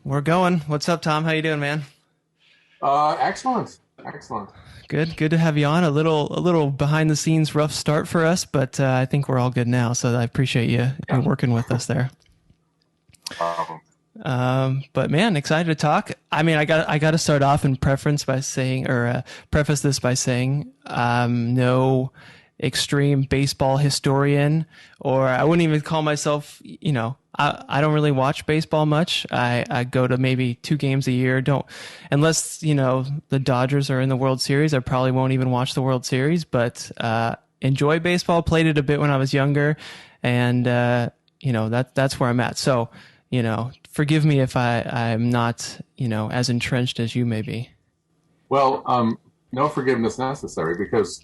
We're going. What's up, Tom? How you doing, man? Excellent, excellent. Good to have you on. A little behind the scenes rough start for us, but I think we're all good now. So I appreciate you Yeah, working with us there. no problem. But man, excited to talk. I mean, I got to start off and preference by saying, or preface this by saying, no extreme baseball historian, or I wouldn't even call myself. I don't really watch baseball much. I go to maybe two games a year. Don't unless the Dodgers are in the World Series. I probably won't even watch the World Series, but enjoy baseball. Played it a bit when I was younger, and that's where I'm at. So forgive me if I'm not, as entrenched as you may be. Well, no forgiveness necessary because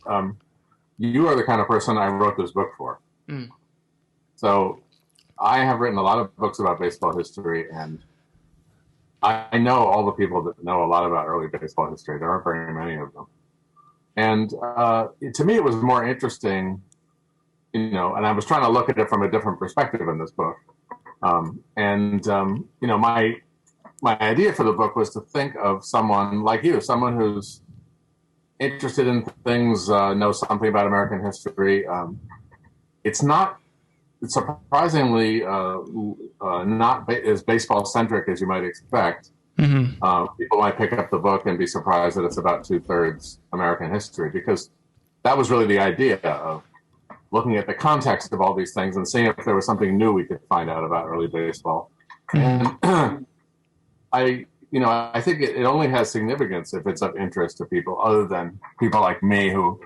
you are the kind of person I wrote this book for. Mm. So I have written a lot of books about baseball history, and I know all the people that know a lot about early baseball history. There aren't very many of them. And to me, it was more interesting, and I was trying to look at it from a different perspective in this book. My idea for the book was to think of someone like you, someone who's interested in things, knows something about American history. It's surprisingly not as baseball centric as you might expect. Hmm. People might pick up the book and be surprised that it's about 2/3 American history, because that was really the idea of looking at the context of all these things and seeing if there was something new we could find out about early baseball. Hmm. And I think it only has significance if it's of interest to people other than people like me who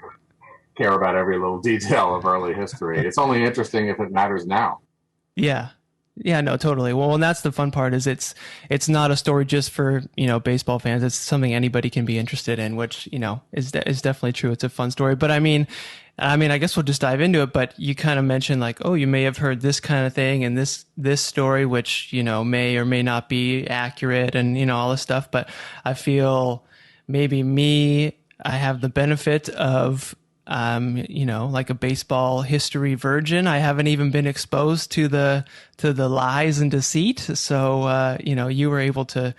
care about every little detail of early history. It's only interesting if it matters now. Yeah. Yeah, no, totally. Well, and that's the fun part is it's not a story just for, baseball fans. It's something anybody can be interested in, which, is definitely true. It's a fun story. But I guess we'll just dive into it, but you kind of mentioned like, oh, you may have heard this kind of thing and this story which, may or may not be accurate and, all this stuff, but I feel maybe I have the benefit of like a baseball history virgin. I haven't even been exposed to the lies and deceit. So you were able to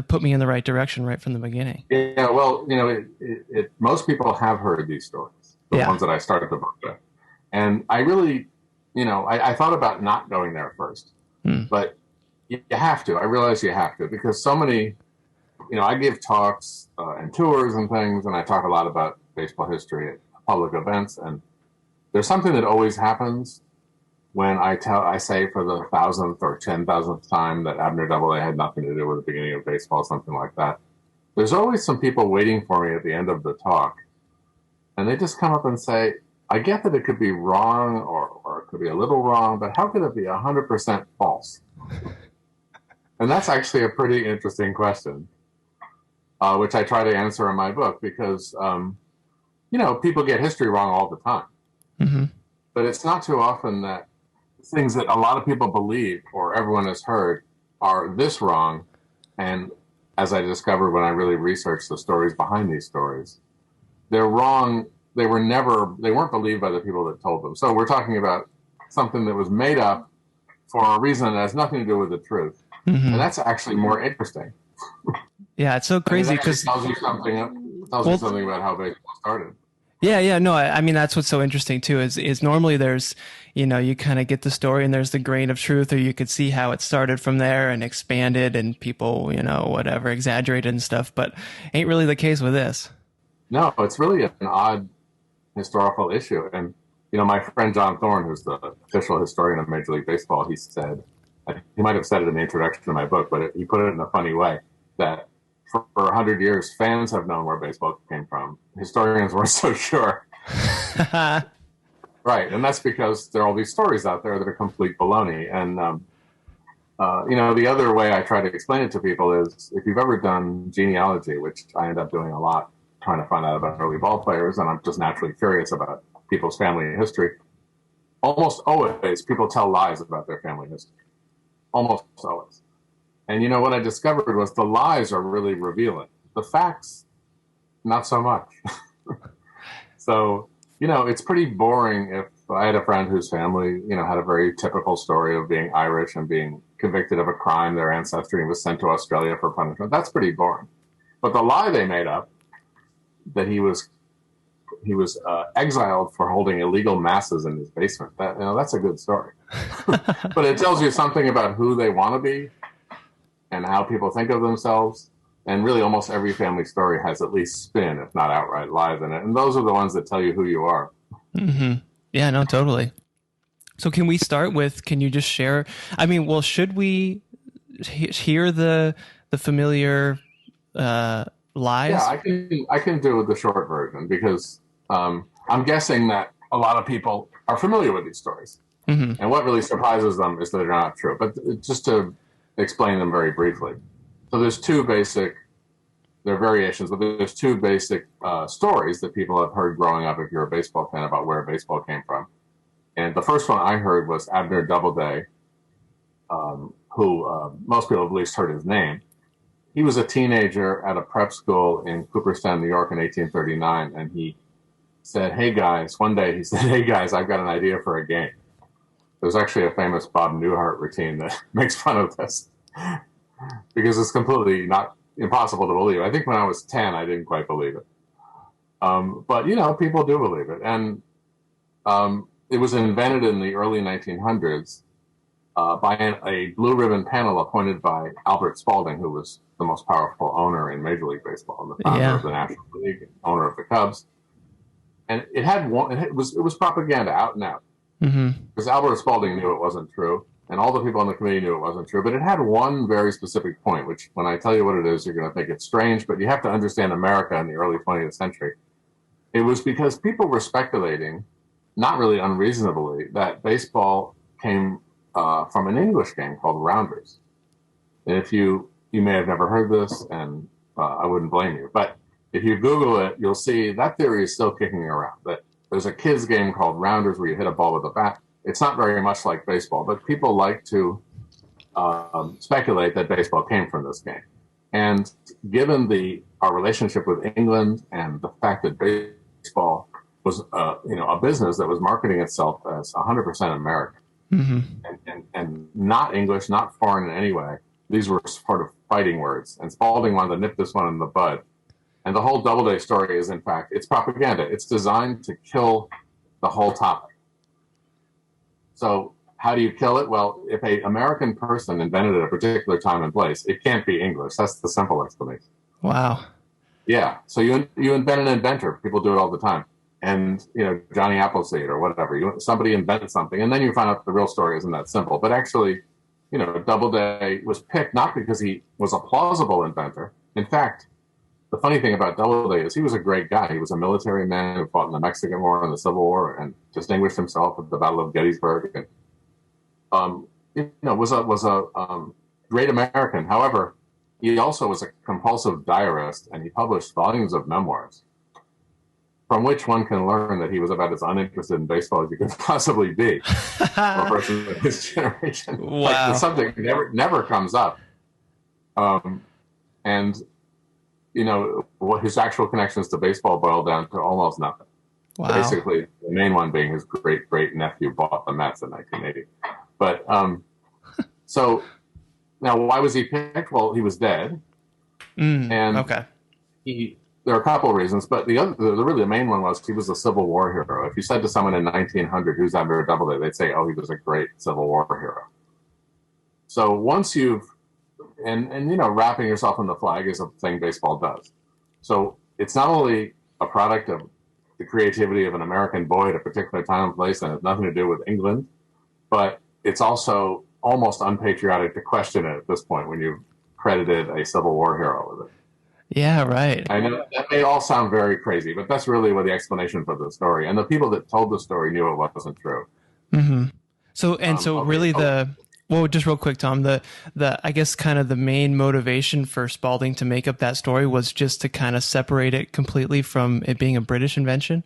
put me in the right direction right from the beginning. Yeah, well, most people have heard these stories, the Yeah. ones that I started the book with. And I really, I thought about not going there first, Hmm. but you have to. I realize you have to, because so many, I give talks and tours and things, and I talk a lot about baseball history at public events. And there's something that always happens when I say for the thousandth or 10,000th time that Abner Doubleday had nothing to do with the beginning of baseball, something like that. There's always some people waiting for me at the end of the talk, and they just come up and say, I get that it could be wrong or it could be a little wrong, but how could it be 100% false? And that's actually a pretty interesting question, which I try to answer in my book, because, people get history wrong all the time. Hmm. But it's not too often that things that a lot of people believe or everyone has heard are this wrong. And as I discovered when I really researched the stories behind these stories, they're wrong. They weren't believed by the people that told them. So we're talking about something that was made up for a reason that has nothing to do with the truth. Hmm. And that's actually more interesting. Yeah, it's so And it crazy actually because tells you well, something about how baseball started. yeah, no, I mean that's what's so interesting too is normally there's you kind of get the story and there's the grain of truth, or you could see how it started from there and expanded and people whatever exaggerated and stuff, but ain't really the case with this. No, it's really an odd historical issue. And, my friend John Thorne, who's the official historian of Major League Baseball, he said, he might have said it in the introduction to my book, but he put it in a funny way, that for 100 years, fans have known where baseball came from. Historians weren't so sure. Right. And that's because there are all these stories out there that are complete baloney. And, the other way I try to explain it to people is, if you've ever done genealogy, which I end up doing a lot, trying to find out about early ball players, and I'm just naturally curious about people's family history, almost always people tell lies about their family history. Almost always. And what I discovered was the lies are really revealing. The facts, not so much. So, it's pretty boring if I had a friend whose family, had a very typical story of being Irish and being convicted of a crime, their ancestry, and was sent to Australia for punishment. That's pretty boring. But the lie they made up that he was exiled for holding illegal masses in his basement. That's a good story. But it tells you something about who they want to be and how people think of themselves. And really, almost every family story has at least spin, if not outright lies in it. And those are the ones that tell you who you are. Mm-hmm. Yeah, no, totally. So can we start with, can you just share, I mean, well, should we hear the familiar lies? Yeah, I can do the short version because I'm guessing that a lot of people are familiar with these stories. Mm-hmm. And what really surprises them is that they're not true. But just to explain them very briefly. So there's there are variations, but there's two basic stories that people have heard growing up if you're a baseball fan about where baseball came from. And the first one I heard was Abner Doubleday, who most people have at least heard his name. He was a teenager at a prep school in Cooperstown, New York in 1839, and he said, one day he said, "Hey guys, I've got an idea for a game." There's actually a famous Bob Newhart routine that makes fun of this because it's completely impossible to believe. I think when I was 10, I didn't quite believe it. But, people do believe it. And it was invented in the early 1900s by a blue ribbon panel appointed by Albert Spalding, who was the most powerful owner in Major League Baseball and the founder of the National League, owner of the Cubs. And it was propaganda out and out. Mm-hmm. Because Albert Spalding knew it wasn't true, and all the people on the committee knew it wasn't true. But it had one very specific point, which when I tell you what it is, you're going to think it's strange, but you have to understand America in the early 20th century. It was because people were speculating, not really unreasonably, that baseball came from an English game called rounders. And if you may have never heard this, and I wouldn't blame you, but if you Google it, you'll see that theory is still kicking around, that there's a kids game called rounders where you hit a ball with a bat. It's not very much like baseball, but people like to speculate that baseball came from this game. And given our relationship with England and the fact that baseball was a business that was marketing itself as 100% American, mm-hmm. and not English, not foreign in any way, these were sort of fighting words. And Spalding wanted to nip this one in the bud. And the whole Doubleday story is, in fact, it's propaganda. It's designed to kill the whole topic. So how do you kill it? Well, if an American person invented it at a particular time and place, it can't be English. That's the simple explanation. Wow. Yeah. So you invent an inventor. People do it all the time. And, Johnny Appleseed or whatever. Somebody invented something, and then you find out the real story isn't that simple. But actually, Doubleday was picked not because he was a plausible inventor. In fact, the funny thing about Doubleday is he was a great guy. He was a military man who fought in the Mexican War and the Civil War and distinguished himself at the Battle of Gettysburg. And, was a great American. However, he also was a compulsive diarist, and he published volumes of memoirs, from which one can learn that he was about as uninterested in baseball as you could possibly be for a person of his generation. Wow. Like, the subject never comes up. And what his actual connections to baseball boiled down to almost nothing. Wow. Basically, the main one being his great-great-nephew bought the Mets in 1980. But so now, why was he picked? Well, he was dead. And okay. There are a couple of reasons, but the main one was he was a Civil War hero. If you said to someone in 1900 who's Abner Doubleday, they'd say, "Oh, he was a great Civil War hero." So once wrapping yourself in the flag is a thing baseball does. So it's not only a product of the creativity of an American boy at a particular time and place, and has nothing to do with England, but it's also almost unpatriotic to question it at this point when you've credited a Civil War hero with it. Yeah, right. I know that may all sound very crazy, but that's really what the explanation for the story. And the people that told the story knew it wasn't true. Mm-hmm. Well, just real quick, Tom, the I guess kind of the main motivation for Spalding to make up that story was just to kind of separate it completely from it being a British invention.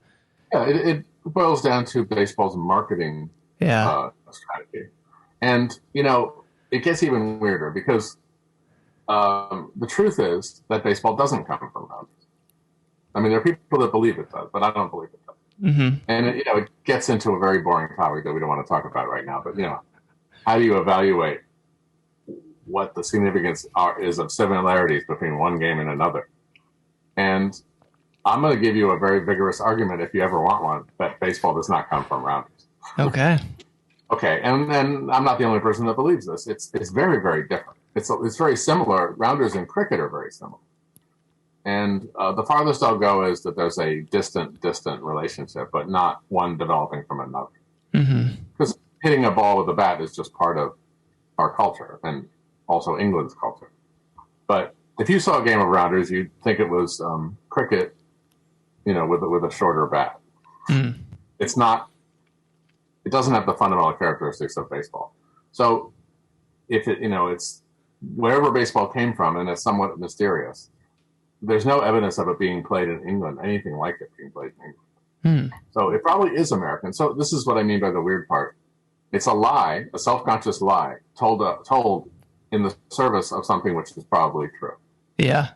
Yeah, it boils down to baseball's marketing strategy. And, it gets even weirder because the truth is that baseball doesn't come from rounders. I mean, there are people that believe it does, but I don't believe it does. Mm-hmm. And, it gets into a very boring topic that we don't want to talk about right now. But, how do you evaluate what the significance is of similarities between one game and another. And I'm going to give you a very vigorous argument, if you ever want one, that baseball does not come from rounders. Okay. Okay, and then I'm not the only person that believes this. It's very, very different. It's very similar. Rounders and cricket are very similar. And the farthest I'll go is that there's a distant relationship, but not one developing from another. Because hitting a ball with a bat is just part of our culture and also England's culture. But if you saw a game of rounders, you'd think it was cricket, with a shorter bat. It's not. It doesn't have the fundamental characteristics of baseball. So if it's wherever baseball came from, and it's somewhat mysterious. There's no evidence of it being played in England, anything like it being played in England. So it probably is American. So this is what I mean by the weird part. It's a lie, a self-conscious lie, told in the service of something which is probably true. Yeah.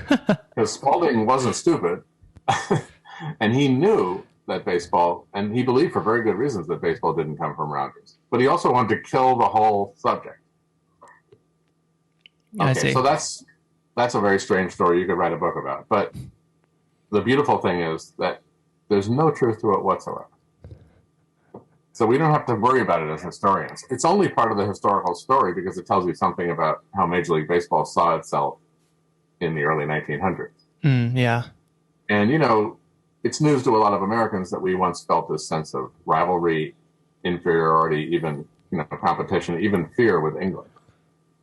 Because Spalding wasn't stupid, and he knew that baseball, and he believed for very good reasons that baseball didn't come from rounders. But he also wanted to kill the whole subject. Okay, I see. So that's a very strange story you could write a book about. But the beautiful thing is that there's no truth to it whatsoever. So we don't have to worry about it as historians. It's only part of the historical story because it tells you something about how Major League Baseball saw itself in the early 1900s. Yeah. And, it's news to a lot of Americans that we once felt this sense of rivalry, inferiority, even, competition, even fear with England.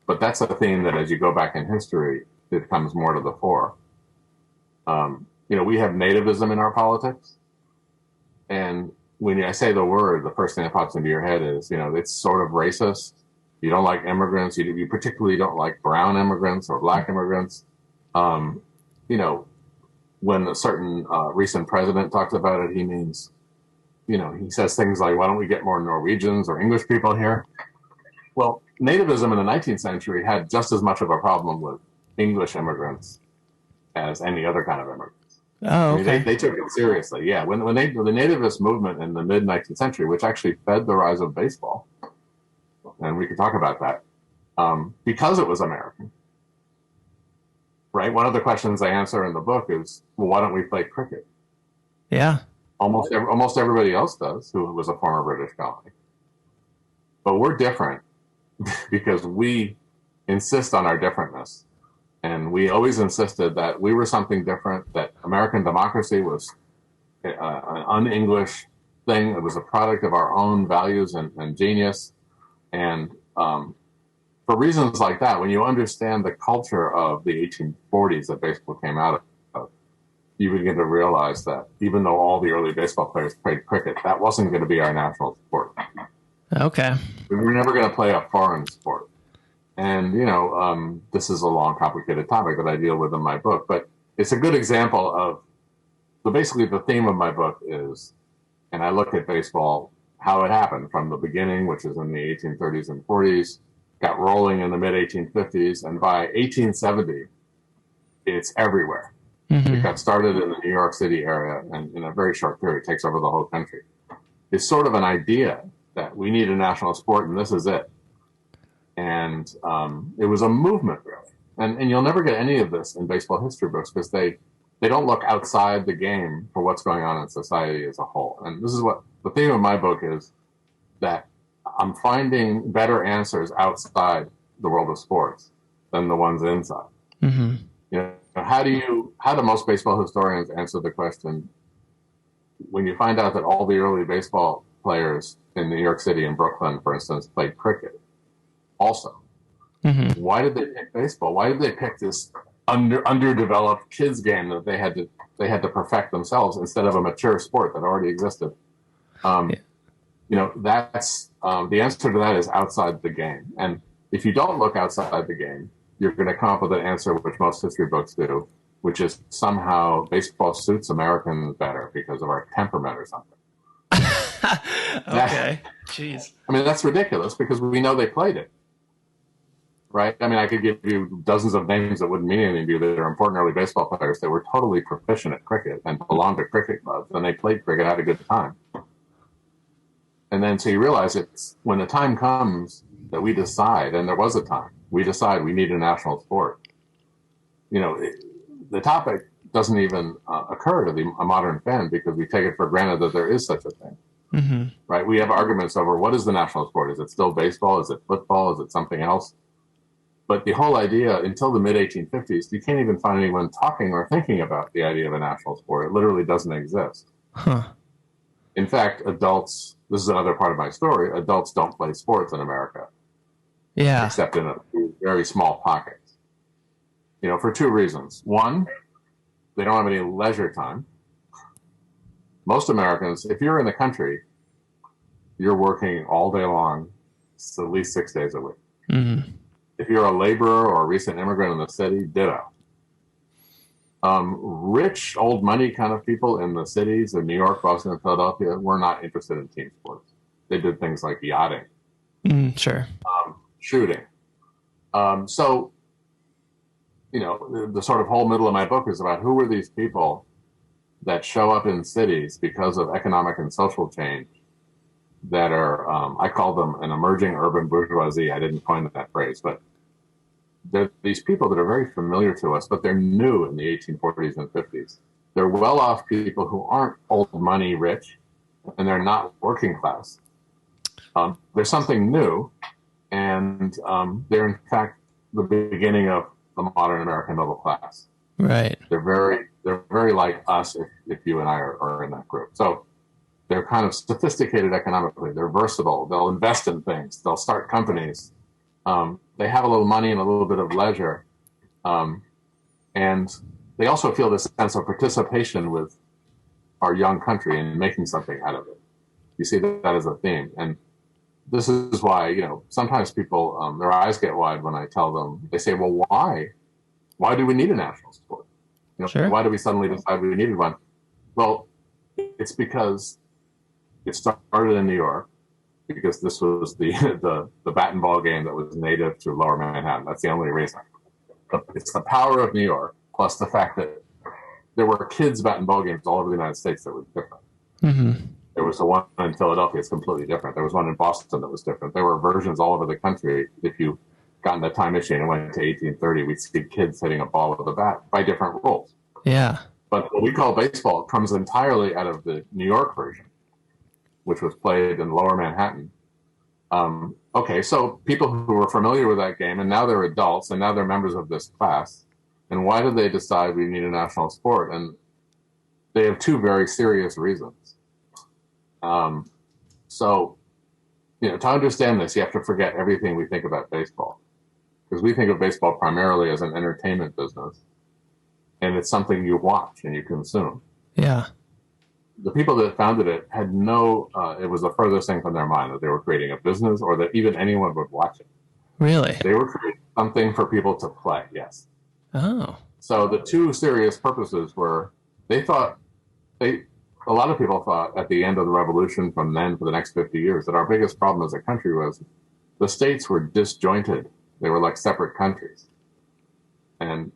But that's a theme that as you go back in history, it comes more to the fore. We have nativism in our politics. And when I say the word, the first thing that pops into your head is, it's sort of racist. You don't like immigrants. You particularly don't like brown immigrants or black immigrants. When a certain recent president talks about it, he means, he says things like, why don't we get more Norwegians or English people here? Well, nativism in the 19th century had just as much of a problem with English immigrants as any other kind of immigrants. Oh, okay. They took it seriously. Yeah, when the nativist movement in the mid 19th century, which actually fed the rise of baseball, and we could talk about that, because it was American. Right. One of the questions I answer in the book is, well, why don't we play cricket? Yeah. Almost everybody else does who was a former British colony. But we're different because we insist on our differentness. And we always insisted that we were something different, that American democracy was an un-English thing. It was a product of our own values and genius. And for reasons like that, when you understand the culture of the 1840s that baseball came out of, you begin to realize that even though all the early baseball players played cricket, that wasn't going to be our national sport. Okay. We were never going to play a foreign sport. And, this is a long, complicated topic that I deal with in my book, but it's a good example of, basically the theme of my book is, and I look at baseball, how it happened from the beginning, which is in the 1830s and 40s, got rolling in the mid 1850s, and by 1870, it's everywhere. It got started in the New York City area, and in a very short period, takes over the whole country. It's sort of an idea that we need a national sport, and this is it. And it was a movement, really. And you'll never get any of this in baseball history books because they don't look outside the game for what's going on in society as a whole. And this is what the theme of my book is, that I'm finding better answers outside the world of sports than the ones inside. How do most baseball historians answer the question when you find out that all the early baseball players in New York City and Brooklyn, for instance, played cricket also? Why did they pick baseball? Why did they pick this underdeveloped kids game that they had to perfect themselves instead of a mature sport that already existed? That's the answer to that is outside the game. And if you don't look outside the game, you're going to come up with an answer which most history books do, which is somehow baseball suits Americans better because of our temperament or something. Okay. Jeez. I mean, that's ridiculous because we know they played it. Right? I mean, I could give you dozens of names that wouldn't mean anything to you that are important early baseball players that were totally proficient at cricket and belonged to cricket clubs, and they played cricket, had a good time. And then so you realize it's when the time comes that we decide, and there was a time we decide we need a national sport. The topic doesn't even occur to a modern fan because we take it for granted that there is such a thing. Mm-hmm. Right? We have arguments over what is the national sport. Is it still baseball? Is it football? Is it something else? But the whole idea, until the mid-1850s, you can't even find anyone talking or thinking about the idea of a national sport. It literally doesn't exist. Huh. In fact, adults, this is another part of my story, adults don't play sports in America. Yeah. Except in a very small pockets. For two reasons. One, they don't have any leisure time. Most Americans, if you're in the country, you're working all day long, at least 6 days a week. Mm-hmm. If you're a laborer or a recent immigrant in the city, ditto. Rich, old money kind of people in the cities of New York, Boston, and Philadelphia were not interested in team sports. They did things like yachting, Sure, shooting. So, the sort of whole middle of my book is about who were these people that show up in cities because of economic and social change that are, I call them an emerging urban bourgeoisie. I didn't coin that phrase, but they're these people that are very familiar to us, but they're new in the 1840s and 50s. They're well-off people who aren't old money rich, and they're not working class. There's something new, and they're in fact the beginning of the modern American middle class. Right. They're very like us if you and I are in that group. So they're kind of sophisticated economically. They're versatile. They'll invest in things. They'll start companies. They have a little money and a little bit of leisure. And they also feel this sense of participation with our young country and making something out of it. You see that as a theme. And this is why, sometimes people, their eyes get wide when I tell them, they say, well, why? Why do we need a national sport? Sure. Why do we suddenly decide we needed one? Well, it's because it started in New York, because this was the bat and ball game that was native to Lower Manhattan. That's the only reason. It's the power of New York, plus the fact that there were kids bat and ball games all over the United States that were different. Mm-hmm. There was the one in Philadelphia, it's completely different. There was one in Boston that was different. There were versions all over the country. If you got in the time machine and went to 1830, we'd see kids hitting a ball with a bat by different rules. Yeah. But what we call baseball comes entirely out of the New York version, which was played in Lower Manhattan. Okay, so people who were familiar with that game, and now they're adults, and now they're members of this class. And why did they decide we need a national sport? And they have two very serious reasons. To understand this, you have to forget everything we think about baseball. Because we think of baseball primarily as an entertainment business. And it's something you watch and you consume. Yeah. The people that founded it had it was the furthest thing from their mind that they were creating a business or that even anyone would watch it. Really? They were creating something for people to play, yes. Oh. So the two serious purposes were, a lot of people thought at the end of the revolution from then for the next 50 years that our biggest problem as a country was the states were disjointed. They were like separate countries. And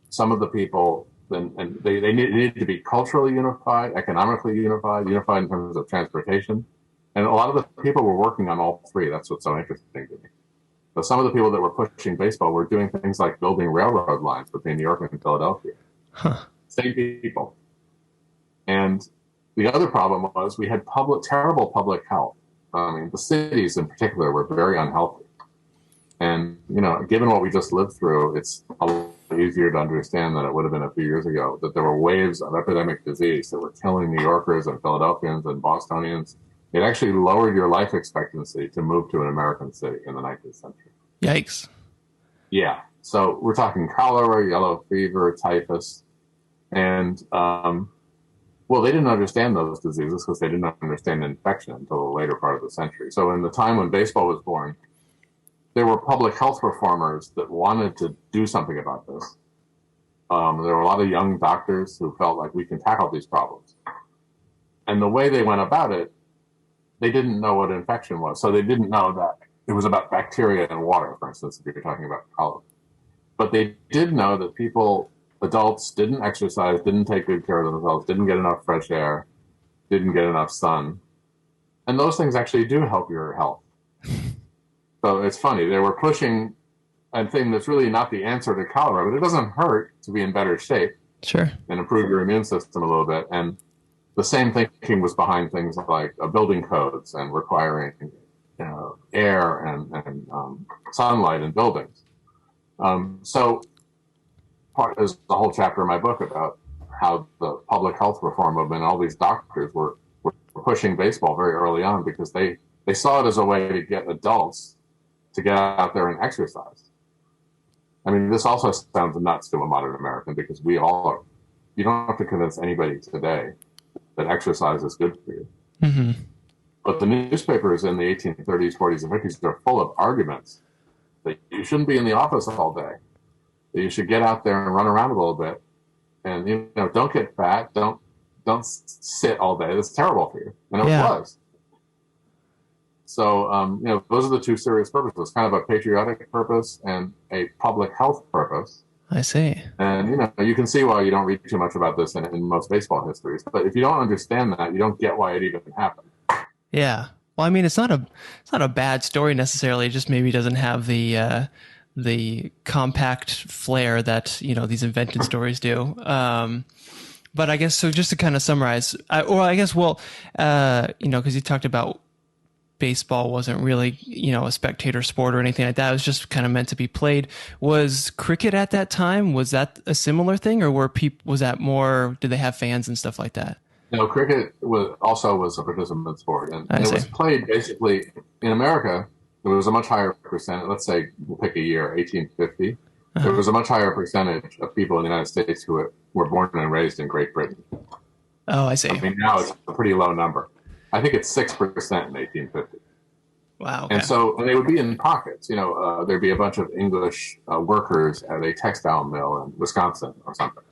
some of the people, and they needed to be culturally unified, economically unified in terms of transportation. And a lot of the people were working on all three. That's what's so interesting to me. So some of the people that were pushing baseball were doing things like building railroad lines between New York and Philadelphia. Huh. Same people. And the other problem was we had terrible public health. I mean, the cities in particular were very unhealthy. And, given what we just lived through, it's a lot easier to understand than it would have been a few years ago, that there were waves of epidemic disease that were killing New Yorkers and Philadelphians and Bostonians. It actually lowered your life expectancy to move to an American city in the 19th century. Yikes. Yeah. So we're talking cholera, yellow fever, typhus. And, they didn't understand those diseases because they didn't understand infection until the later part of the century. So in the time when baseball was born, there were public health reformers that wanted to do something about this. There were a lot of young doctors who felt like we can tackle these problems. And the way they went about it, they didn't know what infection was. So they didn't know that it was about bacteria and water, for instance, if you're talking about cholera. But they did know that adults didn't exercise, didn't take good care of themselves, didn't get enough fresh air, didn't get enough sun. And those things actually do help your health. So it's funny, they were pushing a thing that's really not the answer to cholera, but it doesn't hurt to be in better shape Sure. and improve your immune system a little bit. And the same thinking was behind things like building codes and requiring air and sunlight in buildings. So there's a whole chapter in my book about how the public health reform movement and all these doctors were pushing baseball very early on because they saw it as a way to get adults to get out there and exercise. I mean, this also sounds nuts to a modern American because we all are. You don't have to convince anybody today that exercise is good for you. Mm-hmm. But the newspapers in the 1830s, 40s, and 50s are full of arguments that you shouldn't be in the office all day, that you should get out there and run around a little bit, and don't get fat, don't sit all day. That's terrible for you, and it was. So those are the two serious purposes: kind of a patriotic purpose and a public health purpose. I see. And you can see why you don't read too much about this in most baseball histories. But if you don't understand that, you don't get why it even happened. Yeah. Well, I mean, it's not a bad story necessarily. It just maybe doesn't have the compact flair that these invented stories do. But I guess so. Just to kind of summarize, because you talked about baseball wasn't really a spectator sport or anything like that. It was just kind of meant to be played. Was cricket at that time, was that a similar thing, or was that more? Did they have fans and stuff like that? No, cricket was a participant sport, and it was played basically in America. There was a much higher percentage. Let's say we'll pick a year, 1850. There was a much higher percentage of people in the United States who were born and raised in Great Britain. Oh, I see. I mean, now it's a pretty low number. I think it's 6% in 1850. Wow. Okay. And so they would be in pockets. There'd be a bunch of English workers at a textile mill in Wisconsin or something.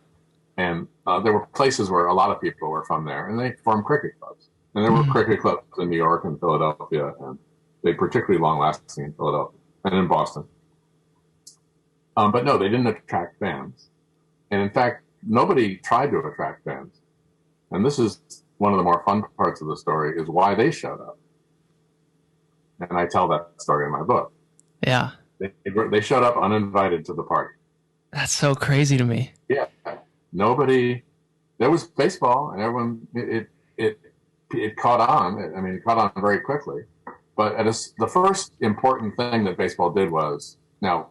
And there were places where a lot of people were from there, and they formed cricket clubs. And there were cricket clubs in New York and Philadelphia, and they particularly long-lasting in Philadelphia and in Boston. But no, they didn't attract fans. And in fact, nobody tried to attract fans. And this is one of the more fun parts of the story, is why they showed up. And I tell that story in my book. Yeah. They showed up uninvited to the party. That's so crazy to me. Yeah. There was baseball, and everyone, it caught on. I mean, it caught on very quickly. But the first important thing that baseball did was, now,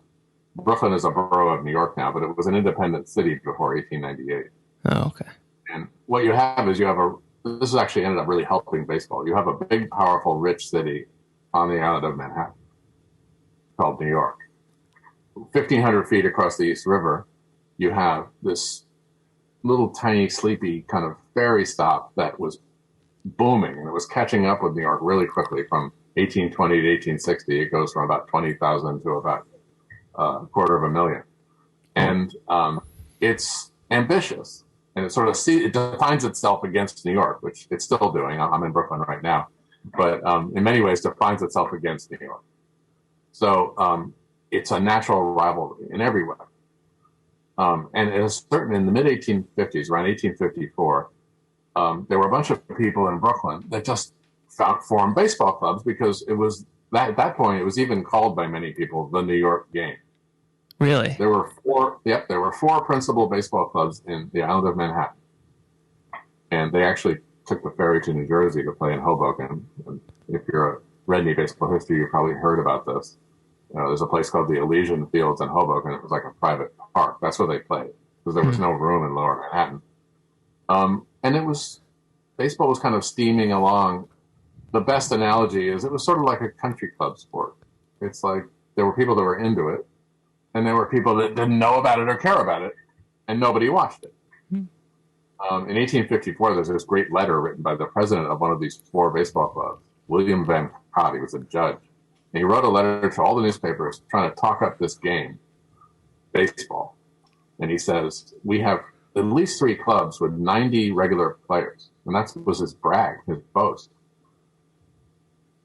Brooklyn is a borough of New York now, but it was an independent city before 1898. Oh, okay. And what you have is this has actually ended up really helping baseball. You have a big, powerful, rich city on the island of Manhattan called New York. 1,500 feet across the East River, you have this little tiny, sleepy kind of ferry stop that was booming, and it was catching up with New York really quickly. From 1820 to 1860, it goes from about 20,000 to about a quarter of a million. And it's ambitious, and it defines itself against New York, which it's still doing. I'm in Brooklyn right now, but in many ways defines itself against New York. So it's a natural rivalry in every way. And in the mid-1850s, around 1854, there were a bunch of people in Brooklyn that just formed baseball clubs because it was at that point it was even called by many people the New York game. Really? There were four principal baseball clubs in the island of Manhattan, and they actually took the ferry to New Jersey to play in Hoboken. And if you're read any baseball history, you've probably heard about this. There's a place called the Elysian Fields in Hoboken. It was like a private park. That's where they played because there was no room in Lower Manhattan. And baseball was kind of steaming along. The best analogy is it was sort of like a country club sport. It's like there were people that were into it, and there were people that didn't know about it or care about it, and nobody watched it. In 1854, there's this great letter written by the president of one of these four baseball clubs, William Van Cott. He was a judge. And he wrote a letter to all the newspapers trying to talk up this game, baseball. And he says, we have at least 3 clubs with 90 regular players. And that was his brag, his boast.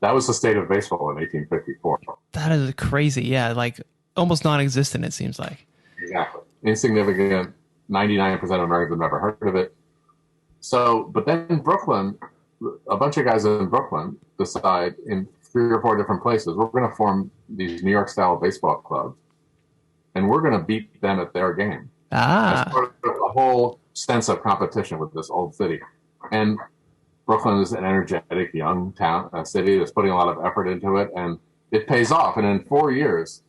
That was the state of baseball in 1854. That is crazy. Yeah, like almost non-existent, it seems like. Exactly. Insignificant. 99% of Americans have never heard of it. So, but then Brooklyn, a bunch of guys in Brooklyn decide in 3 or 4 different places, we're going to form these New York-style baseball clubs. and we're going to beat them at their game. As Ah, part of the whole sense of competition with this old city. And Brooklyn is an energetic young town, a city that's putting a lot of effort into it, and it pays off. And in 4 years,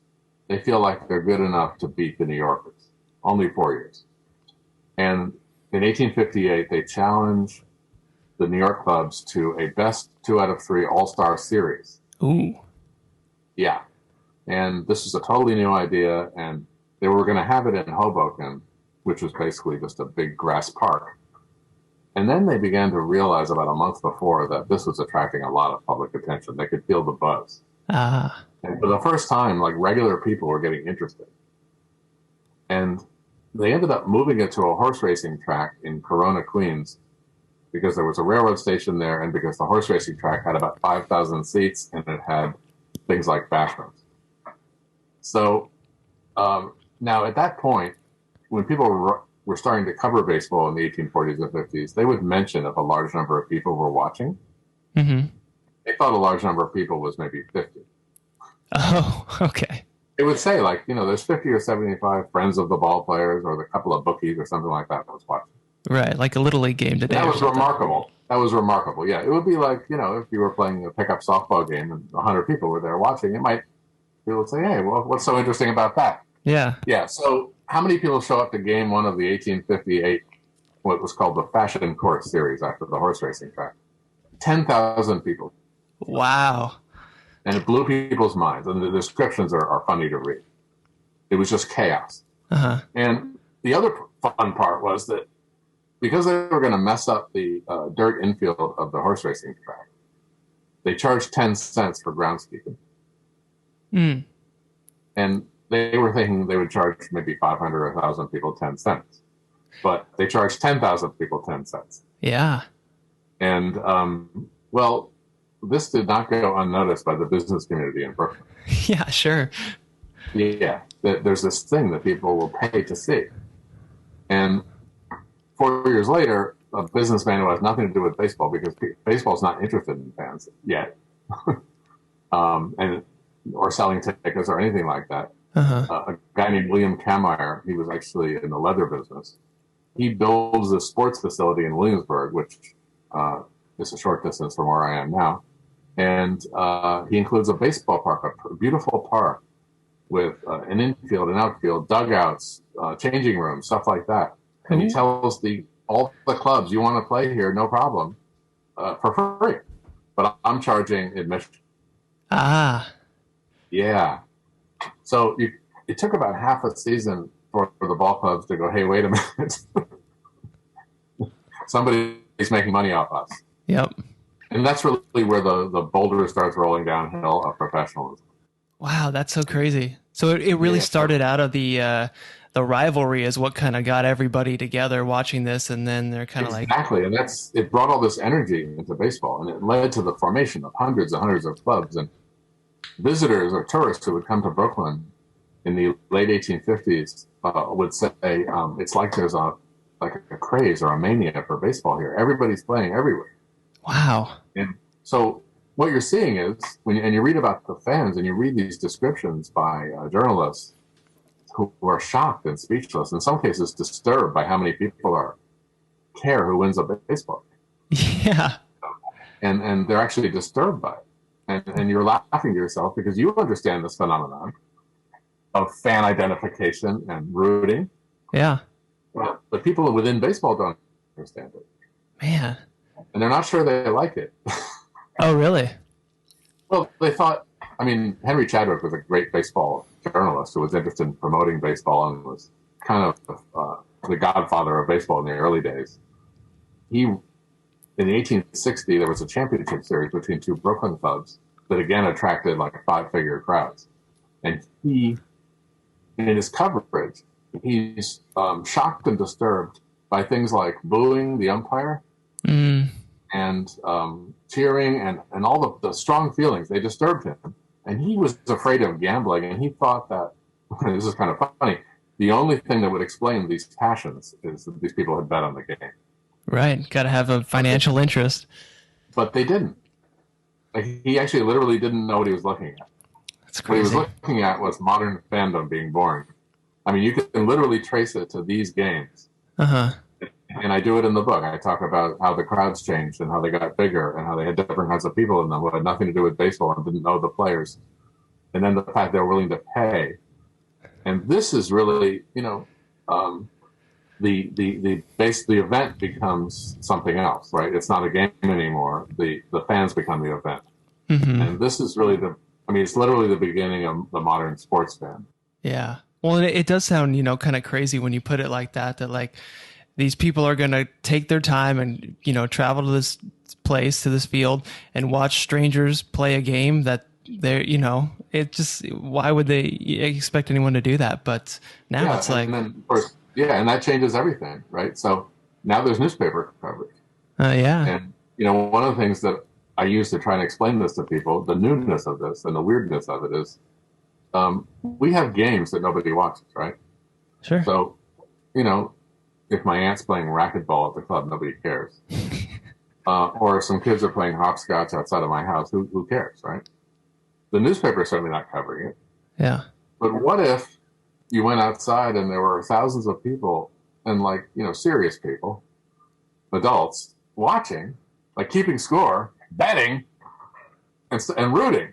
they feel like they're good enough to beat the New Yorkers. Only 4 years. And in 1858, they challenge the New York clubs to a best 2 out of 3 All-Star series. ooh, Yeah. And this was a totally new idea, and they were going to have it in Hoboken, which was basically just a big grass park. And then they began to realize about a month before that this was attracting a lot of public attention. They could feel the buzz. ah, And for the first time, like regular people were getting interested. And they ended up moving it to a horse racing track in Corona, Queens, because there was a railroad station there and because the horse racing track had about 5,000 seats and it had things like bathrooms. So now at that point, when people were starting to cover baseball in the 1840s and 50s, they would mention if a large number of people were watching. mm-hmm. They thought a large number of people was maybe 50. Oh, okay. It would say like, there's 50 or 75 friends of the ball players or the couple of bookies or something like that was watching. Right, like a little league game today. That was remarkable. That was remarkable. Yeah, it would be like, if you were playing a pickup softball game and 100 people were there watching, people would say, hey, well, what's so interesting about that? Yeah. Yeah, so how many people show up to game one of the 1858, what was called the Fashion Course Series after the horse racing track? 10,000 people. Wow. And it blew people's minds. And the descriptions are funny to read. It was just chaos. Uh-huh. And the other fun part was that because they were going to mess up the dirt infield of the horse racing track, they charged 10 cents for groundskeeping. Mm. And they were thinking they would charge maybe 500 or 1,000 people 10 cents. But they charged 10,000 people 10 cents. Yeah. And, well, this did not go unnoticed by the business community in Brooklyn. Yeah, sure. Yeah, there's this thing that people will pay to see. And 4 years later, a businessman who has nothing to do with baseball, because baseball's not interested in fans yet, or selling tickets or anything like that. Uh-huh. A guy named William Kammeyer, he was actually in the leather business. He builds a sports facility in Williamsburg, which is a short distance from where I am now. And he includes a baseball park, a beautiful park with an infield, an outfield, dugouts, changing rooms, stuff like that. And he tells all the clubs, you want to play here, no problem, for free. But I'm charging admission. Ah. Yeah. So it took about half a season for the ball clubs to go, hey, wait a minute. Somebody's making money off us. Yep. And that's really where the boulder starts rolling downhill of professionalism. Wow, that's so crazy. So it really started out of the rivalry is what kind of got everybody together watching this, and then they're kind of exactly, and it brought all this energy into baseball, and it led to the formation of hundreds and hundreds of clubs. And visitors or tourists who would come to Brooklyn in the late 1850s would say it's like there's a craze or a mania for baseball here. Everybody's playing everywhere. Wow. And so what you're seeing is when you read about the fans and you read these descriptions by journalists who are shocked and speechless, in some cases disturbed by how many people care who wins a baseball game. Yeah. And they're actually disturbed by it. And you're laughing to yourself because you understand this phenomenon of fan identification and rooting. Yeah. But people within baseball don't understand it. Man. And they're not sure they like it. Oh, really? Well, they thought, Henry Chadwick was a great baseball journalist who was interested in promoting baseball and was kind of the godfather of baseball in the early days. In 1860, there was a championship series between two Brooklyn clubs that again attracted like 5-figure crowds. And in his coverage, he's shocked and disturbed by things like booing the umpire and cheering and all the strong feelings. They disturbed him. And he was afraid of gambling, and he thought that, this is kind of funny, the only thing that would explain these passions is that these people had bet on the game. Right. Got to have a financial interest. But they didn't. He actually literally didn't know what he was looking at. That's crazy. What he was looking at was modern fandom being born. I mean, you can literally trace it to these games. Uh-huh. And I do it in the book. I talk about how the crowds changed and how they got bigger and how they had different kinds of people in them who had nothing to do with baseball and didn't know the players. And then the fact they were willing to pay. And this is really, the event becomes something else, right? It's not a game anymore. The fans become the event. Mm-hmm. And this is really it's literally the beginning of the modern sports fan. Yeah. Well, it does sound, kind of crazy when you put it like that like these people are going to take their time and, travel to this place, to this field and watch strangers play a game that they're, it just, why would they expect anyone to do that? But now it's like, and then of course, and that changes everything, right? So now there's newspaper coverage. yeah. And, one of the things that I use to try and explain this to people, the newness of this and the weirdness of it is, we have games that nobody watches, right? Sure. So, if my aunt's playing racquetball at the club, nobody cares. Or if some kids are playing hopscotch outside of my house, who cares, right? The newspaper is certainly not covering it. Yeah. But what if you went outside and there were thousands of people and serious people, adults, watching, keeping score, betting, and rooting.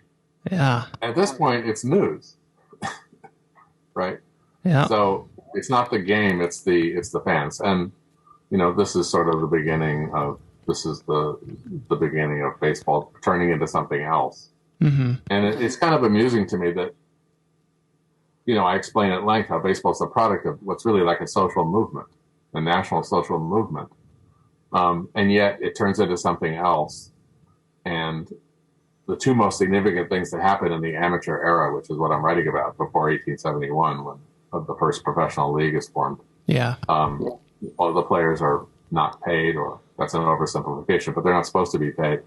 Yeah. At this point, it's news, right? Yeah. So it's not the game; it's the fans, and this is sort of the beginning of the beginning of baseball turning into something else. Mm-hmm. And it's kind of amusing to me that I explain at length how baseball is a product of what's really like a social movement, a national social movement, and yet it turns into something else. And the two most significant things that happened in the amateur era, which is what I'm writing about, before 1871, when the first professional league is formed. Yeah. All the players are not paid, or that's an oversimplification, but they're not supposed to be paid.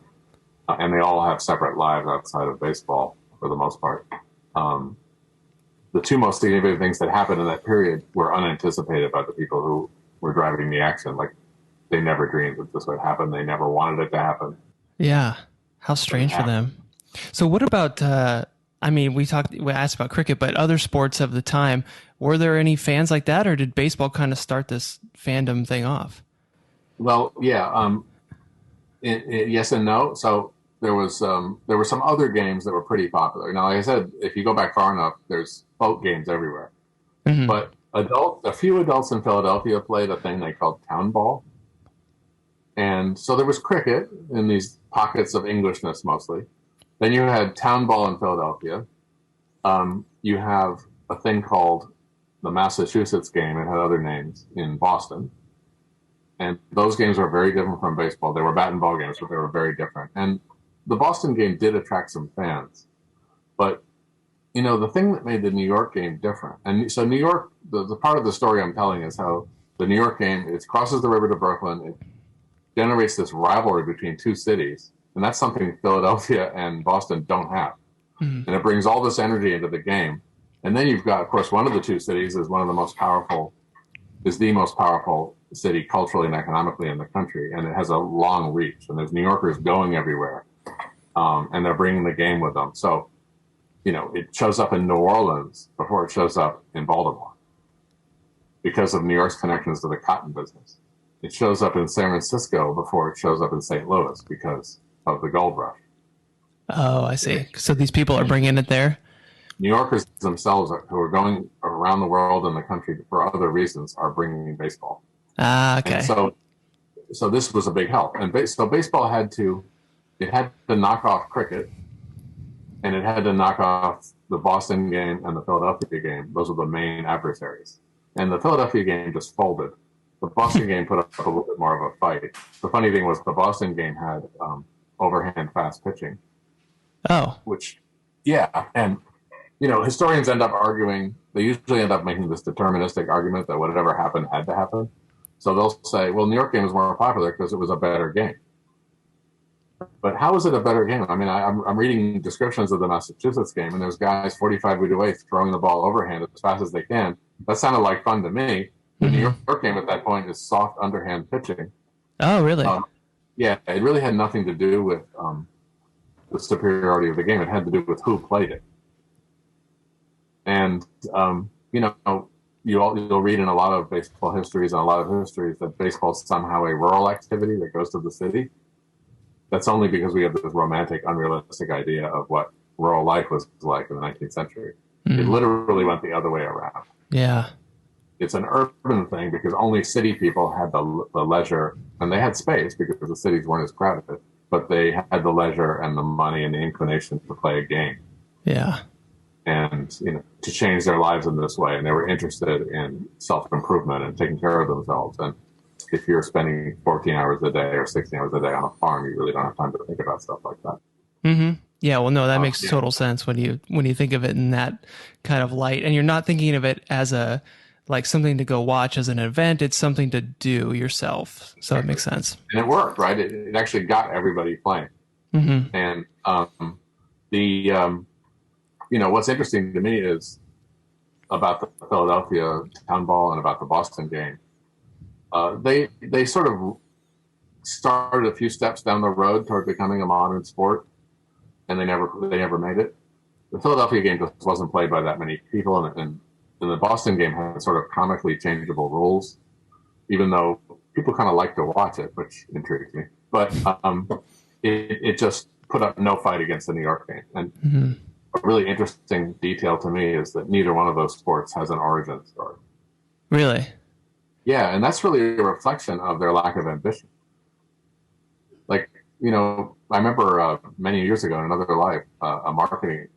And they all have separate lives outside of baseball for the most part. The two most significant things that happened in that period were unanticipated by the people who were driving the action. Like, they never dreamed that this would happen. They never wanted it to happen. Yeah. How strange for them. So what about, we asked about cricket, but other sports of the time, were there any fans like that, or did baseball kind of start this fandom thing off? Well, yeah. Yes and no. So there were some other games that were pretty popular. Now, like I said, if you go back far enough, there's folk games everywhere. Mm-hmm. But a few adults in Philadelphia played a thing they called town ball. And so there was cricket in these pockets of Englishness mostly. Then you had town ball in Philadelphia. You have a thing called the Massachusetts game. It had other names in Boston. And those games were very different from baseball. They were bat and ball games, but they were very different. And the Boston game did attract some fans. But, the thing that made the New York game different, and so New York, the part of the story I'm telling is how the New York game, it crosses the river to Brooklyn. It generates this rivalry between two cities. And that's something Philadelphia and Boston don't have. Mm-hmm. And it brings all this energy into the game. And then you've got, of course, one of the two cities is the most powerful city culturally and economically in the country. And it has a long reach. And there's New Yorkers going everywhere. And they're bringing the game with them. So, it shows up in New Orleans before it shows up in Baltimore because of New York's connections to the cotton business. It shows up in San Francisco before it shows up in St. Louis because of the gold rush. Oh, I see. So these people are bringing it there? New Yorkers themselves, who are going around the world and the country for other reasons, are bringing in baseball. Ah, okay. And so this was a big help. And so baseball had to knock off cricket, and it had to knock off the Boston game and the Philadelphia game. Those were the main adversaries. And the Philadelphia game just folded. The Boston game put up a little bit more of a fight. The funny thing was the Boston game had overhand fast pitching. Oh. And, historians end up arguing, they usually end up making this deterministic argument that whatever happened had to happen. So they'll say, well, New York game was more popular because it was a better game. But how is it a better game? I mean, I'm reading descriptions of the Massachusetts game, and there's guys 45 feet away throwing the ball overhand as fast as they can. That sounded like fun to me. The New York game at that point is soft underhand pitching. Oh, really? Yeah, it really had nothing to do with the superiority of the game. It had to do with who played it. And, you'll read in a lot of baseball histories and a lot of histories that baseball is somehow a rural activity that goes to the city. That's only because we have this romantic, unrealistic idea of what rural life was like in the 19th century. It literally went the other way around. Yeah. It's an urban thing because only city people had the leisure, and they had space because the cities weren't as crowded, but they had the leisure and the money and the inclination to play a game. Yeah. And, to change their lives in this way. And they were interested in self-improvement and taking care of themselves. And if you're spending 14 hours a day or 16 hours a day on a farm, you really don't have time to think about stuff like that. Mm-hmm. Yeah. Well, no, that makes total sense when you think of it in that kind of light, and you're not thinking of it as like something to go watch as an event. It's something to do yourself. So it makes sense. And it worked, right? It actually got everybody playing. Mm-hmm. And what's interesting to me is about the Philadelphia town ball and about the Boston game. They sort of started a few steps down the road toward becoming a modern sport, and they never made it. The Philadelphia game just wasn't played by that many people, and the Boston game had sort of comically changeable rules, even though people kind of like to watch it, which intrigues me. But it just put up no fight against the New York game. And a really interesting detail to me is that neither one of those sports has an origin story. Really? Yeah, and that's really a reflection of their lack of ambition. Like, I remember many years ago in another life, a marketing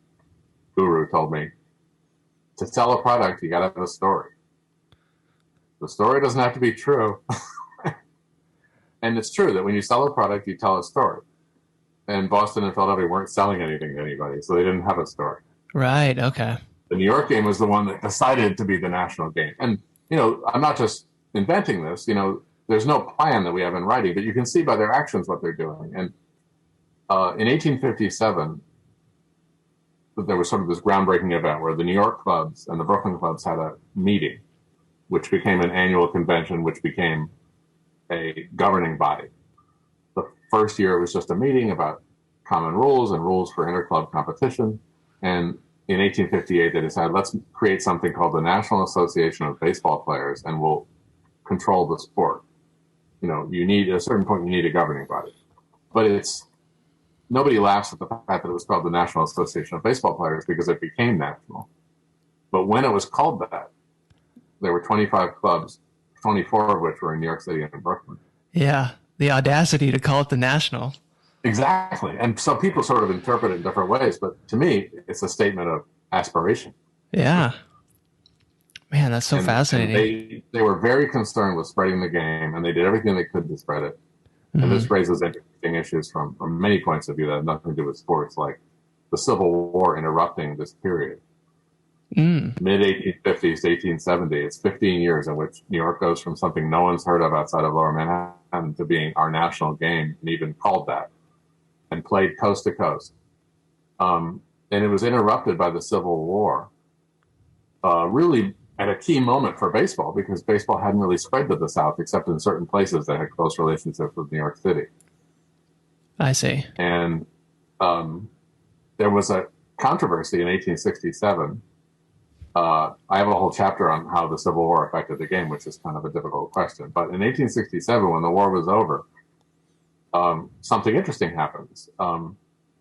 guru told me, to sell a product, you got to have a story. The story doesn't have to be true. And it's true that when you sell a product, you tell a story. And Boston and Philadelphia weren't selling anything to anybody, so they didn't have a story. Right. Okay. The New York game was the one that decided to be the national game. And, I'm not just inventing this. There's no plan that we have in writing, but you can see by their actions what they're doing. And in 1857, there was sort of this groundbreaking event where the New York clubs and the Brooklyn clubs had a meeting, which became an annual convention, which became a governing body. The first year, it was just a meeting about common rules and rules for interclub competition. And in 1858, they decided, let's create something called the National Association of Baseball Players, and we'll control the sport. You need, at a certain point, you need a governing body. But nobody laughs at the fact that it was called the National Association of Baseball Players because it became national. But when it was called that, there were 25 clubs, 24 of which were in New York City and Brooklyn. Yeah. The audacity to call it the National. Exactly. And so people sort of interpret it in different ways, but to me, it's a statement of aspiration. Yeah. Man, that's so fascinating. And they were very concerned with spreading the game, and they did everything they could to spread it. And this raises interesting issues from many points of view that have nothing to do with sports, like the Civil War interrupting this period. Mid-1850s to 1870, it's 15 years in which New York goes from something no one's heard of outside of Lower Manhattan to being our national game, and even called that, and played coast to coast. And it was interrupted by the Civil War, really at a key moment for baseball, because baseball hadn't really spread to the South except in certain places that had close relationships with New York City. I see. And there was a controversy in 1867. I have a whole chapter on how the Civil War affected the game, which is kind of a difficult question. But in 1867, when the war was over, something interesting happens.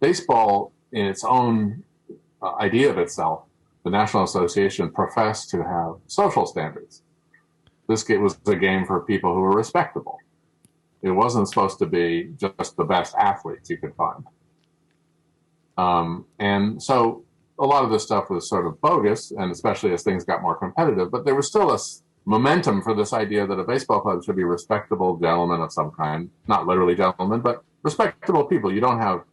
Baseball, in its own idea of itself, the National Association professed to have social standards. This was a game for people who were respectable. It wasn't supposed to be just the best athletes you could find. And so a lot of this stuff was sort of bogus, and especially as things got more competitive, but there was still a momentum for this idea that a baseball club should be respectable gentlemen of some kind, not literally gentlemen, but respectable people. You don't have,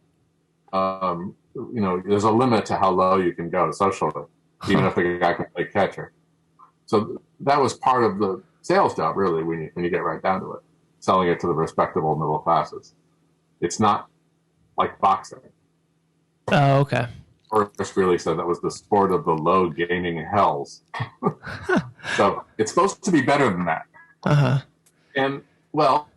there's a limit to how low you can go socially, even if the guy can play catcher. So that was part of the sales job, really, when you get right down to it, selling it to the respectable middle classes. It's not like boxing. Oh, okay. Forrest really said that was the sport of the low gaming hells. So it's supposed to be better than that. Uh-huh. And, well,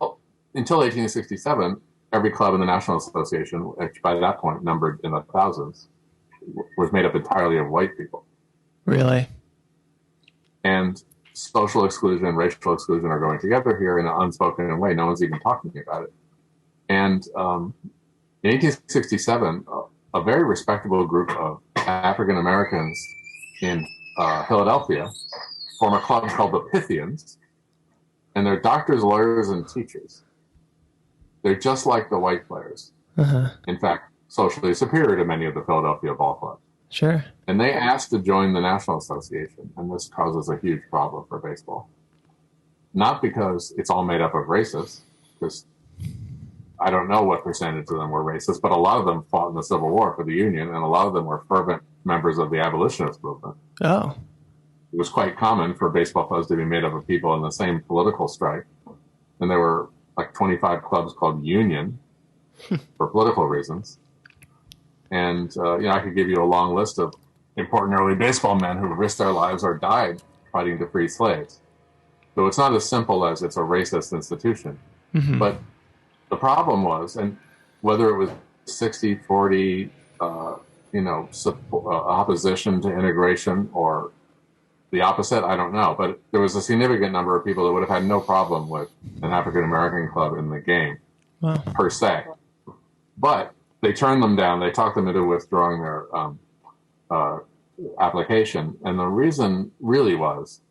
until 1867, every club in the National Association, which by that point numbered in the thousands, was made up entirely of white people. Really? And social exclusion and racial exclusion are going together here in an unspoken way. No one's even talking about it. And in 1867, a very respectable group of African Americans in Philadelphia form a club called the Pythians, and they're doctors, lawyers, and teachers. They're just like the white players. Uh-huh. In fact, socially superior to many of the Philadelphia ball clubs. Sure. And they asked to join the National Association, and this causes a huge problem for baseball. Not because it's all made up of racists, because I don't know what percentage of them were racist, but a lot of them fought in the Civil War for the Union, and a lot of them were fervent members of the abolitionist movement. Oh. It was quite common for baseball clubs to be made up of people in the same political stripe. And there were like 25 clubs called Union for political reasons. And, I could give you a long list of important early baseball men who risked their lives or died fighting to free slaves. So it's not as simple as it's a racist institution. Mm-hmm. But the problem was, and whether it was 60-40, opposition to integration or the opposite, I don't know. But there was a significant number of people that would have had no problem with an African-American club in the game, wow, per se. But they turned them down. They talked them into withdrawing their application. And the reason really was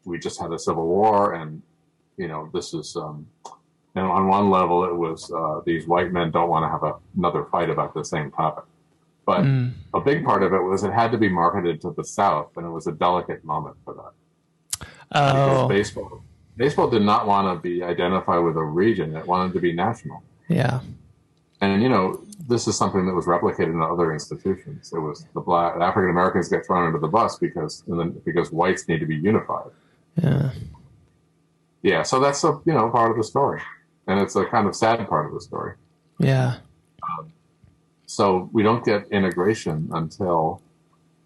we just had a civil war, and, this is, and on one level it was these white men don't want to have another fight about the same topic. But a big part of it was it had to be marketed to the South, and it was a delicate moment for that. Oh. Because baseball did not want to be identified with a region. It wanted to be national. Yeah. And, this is something that was replicated in other institutions. It was the African Americans get thrown under the bus because whites need to be unified. Yeah. Yeah, so that's a part of the story, and it's a kind of sad part of the story. Yeah. So we don't get integration until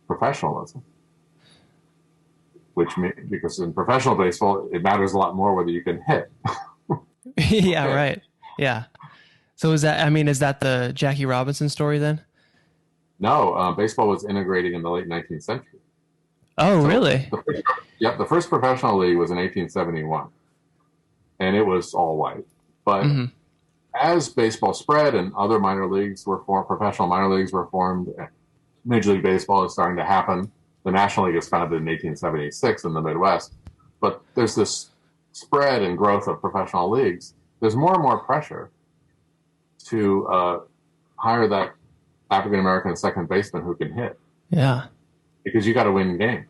professionalism, because in professional baseball it matters a lot more whether you can hit. Yeah. Okay. Right. Yeah. So is that the Jackie Robinson story then? No, baseball was integrating in the late 19th century. Oh, so really? The first professional league was in 1871, and it was all white. But as baseball spread and other minor leagues were formed, professional minor leagues were formed, Major League Baseball is starting to happen. The National League was founded in 1876 in the Midwest. But there's this spread and growth of professional leagues. There's more and more pressure to hire that African-American second baseman who can hit. Yeah. Because you got to win games.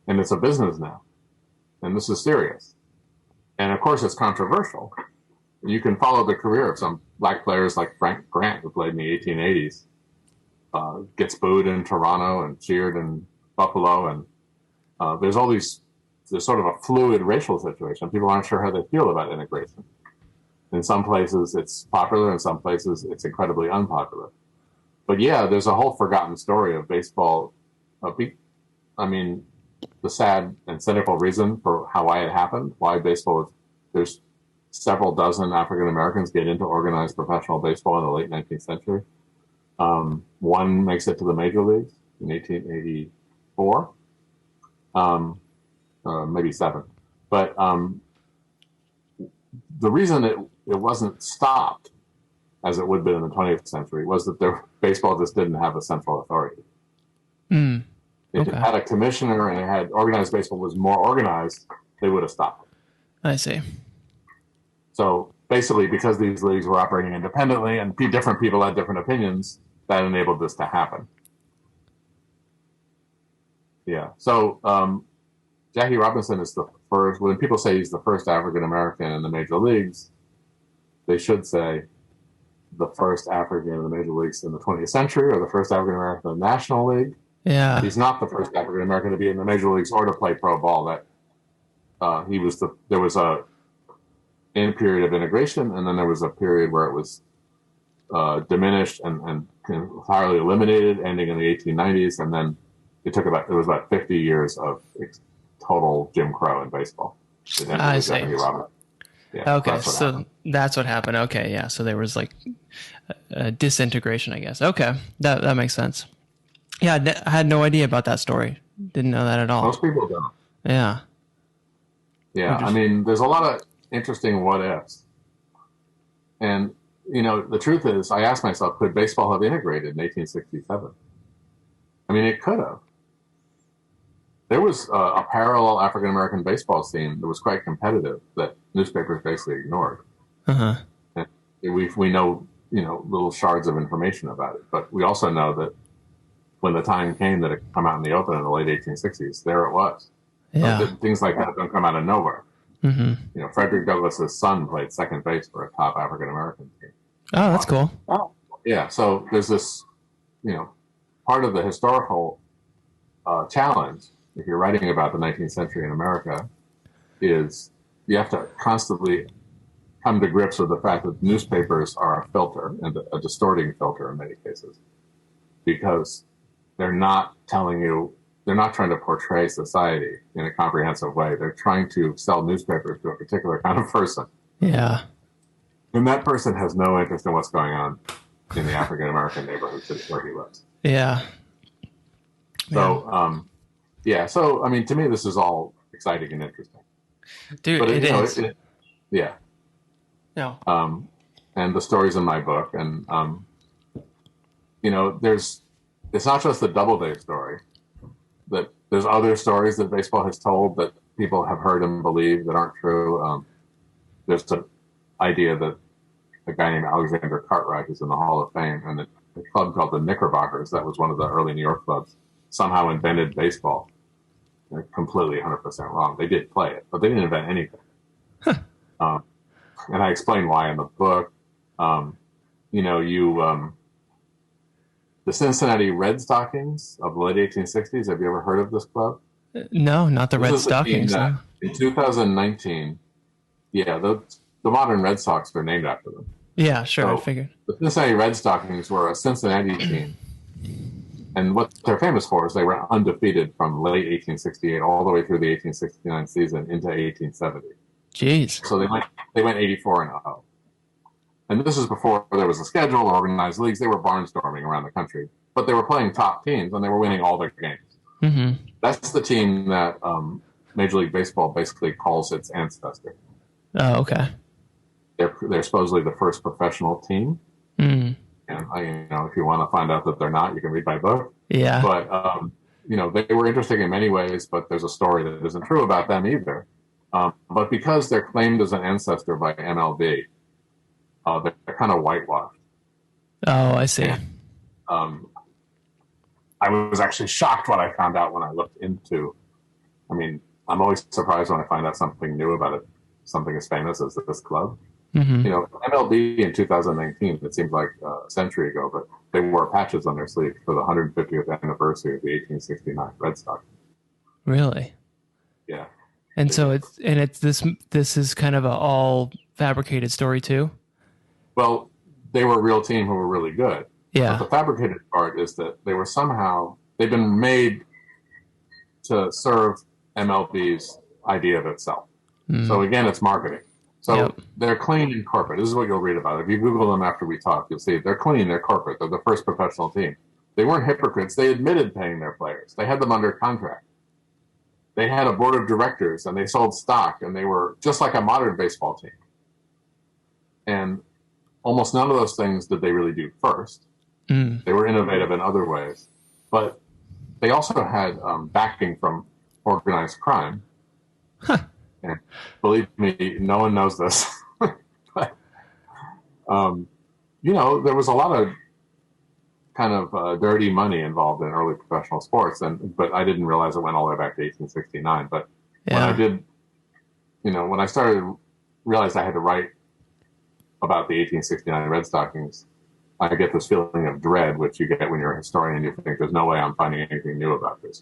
And it's a business now. And this is serious. And of course, it's controversial. You can follow the career of some black players like Frank Grant, who played in the 1880s, gets booed in Toronto and cheered in Buffalo. And there's sort of a fluid racial situation. People aren't sure how they feel about integration. In some places, it's popular. In some places, it's incredibly unpopular. But yeah, there's a whole forgotten story of baseball. The sad and cynical reason for why it happened, why baseball there's several dozen African Americans get into organized professional baseball in the late 19th century. One makes it to the major leagues in 1884, maybe 7. But the reason it wasn't stopped, as it would have been in the 20th century, was that baseball just didn't have a central authority. If it had a commissioner and it had organized baseball was more organized, they would have stopped it. I see. So basically, because these leagues were operating independently and different people had different opinions, that enabled this to happen. Yeah. So Jackie Robinson is the first. When people say he's the first African American in the major leagues, they should say the first African in the major leagues in the 20th century, or the first African American in the National League. Yeah. He's not the first African American to be in the major leagues or to play pro ball. There was a period of integration, and then there was a period where it was diminished and entirely eliminated, ending in the 1890s, and then it was about 50 years of total Jim Crow in baseball. I see. Yeah, okay, that's what happened. Okay, yeah. So there was like a disintegration, I guess. Okay, that makes sense. Yeah, I had no idea about that story. Didn't know that at all. Most people don't. Yeah. Yeah, I mean, there's a lot of interesting what ifs. And, the truth is, I asked myself, could baseball have integrated in 1867? I mean, it could have. There was a parallel African American baseball scene that was quite competitive that newspapers basically ignored. Uh-huh. And we know, little shards of information about it. But we also know that when the time came that it come out in the open in the late 1860s, there it was. Yeah. So things like that don't come out of nowhere. Mm-hmm. Frederick Douglass's son played second base for a top African American team. Oh, that's cool. Oh, yeah. So there's this, part of the historical challenge, if you're writing about the 19th century in America, is you have to constantly come to grips with the fact that newspapers are a filter, and a distorting filter in many cases, because they're not telling you, they're not trying to portray society in a comprehensive way. They're trying to sell newspapers to a particular kind of person. Yeah. And that person has no interest in what's going on in the African American neighborhood where he lives. Yeah. So, So, I mean, to me, this is all exciting and interesting. Dude, but it is. Yeah. No. And the stories in my book, and it's not just the Doubleday story. That there's other stories that baseball has told that people have heard and believe that aren't true. There's an idea that a guy named Alexander Cartwright is in the Hall of Fame, and a club called the Knickerbockers, that was one of the early New York clubs, somehow invented baseball. They're completely 100% wrong. They did play it, but they didn't invent anything. And I explain why in the book. The Cincinnati Red Stockings of the late 1860s. Have you ever heard of this club? No, not the Red Stockings. No. In 2019, the modern Red Sox are named after them. Yeah, sure, so I figured. The Cincinnati Red Stockings were a Cincinnati team. And what they're famous for is they were undefeated from late 1868 all the way through the 1869 season into 1870. Jeez. So they went 84-0. And this is before there was a schedule or organized leagues. They were barnstorming around the country. But they were playing top teams, and they were winning all their games. Mm-hmm. That's the team that Major League Baseball basically calls its ancestor. Oh, okay. They're supposedly the first professional team. Mm. And, if you want to find out that they're not, you can read my book. Yeah. But, they were interesting in many ways, but there's a story that isn't true about them either. But because they're claimed as an ancestor by MLB, they're kind of whitewashed. Oh, I see. And, I was actually shocked when I found out when I looked into. I mean, I'm always surprised when I find out something new about it, something as famous as this club. Mm-hmm. MLB in 2019, it seems like a century ago, but they wore patches on their sleeve for the 150th anniversary of the 1869 Red Sox. Really? Yeah. And so this is kind of a all fabricated story too. Well, they were a real team who were really good. Yeah. But the fabricated part is that they've been made to serve MLB's idea of itself. Mm. So again, it's marketing. So They're clean and corporate. This is what you'll read about. If you Google them after we talk, you'll see they're clean, they're corporate. They're the first professional team. They weren't hypocrites. They admitted paying their players. They had them under contract. They had a board of directors, and they sold stock, and they were just like a modern baseball team. And almost none of those things did they really do first. Mm. They were innovative in other ways. But they also had backing from organized crime. Huh. And believe me, no one knows this. But, there was a lot of kind of dirty money involved in early professional sports, but I didn't realize it went all the way back to 1869. But when I did, when I started realized I had to write about the 1869 Red Stockings, I get this feeling of dread, which you get when you're a historian. You think there's no way I'm finding anything new about this.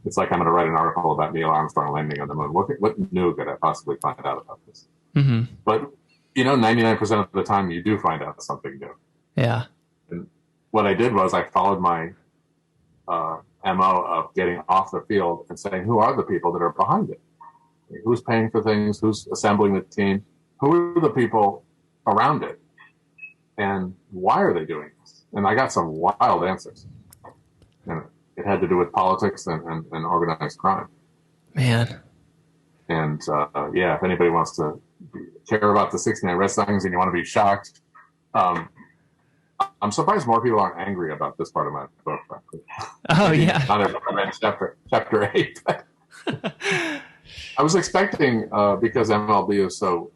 It's like I'm going to write an article about Neil Armstrong landing on the moon. What new could I possibly find out about this? Mm-hmm. But 99% of the time you do find out something new. Yeah. And what I did was I followed my MO of getting off the field and saying, who are the people that are behind it? Who's paying for things? Who's assembling the team? Who are the people around it? And why are they doing this? And I got some wild answers. And it had to do with politics and organized crime. Man. And yeah, if anybody wants to care about the '69 Red Stockings and you want to be shocked, um, I'm surprised more people aren't angry about this part of my book. Frankly. Oh, Maybe yeah. not everyone chapter 8. I was expecting because MLB is so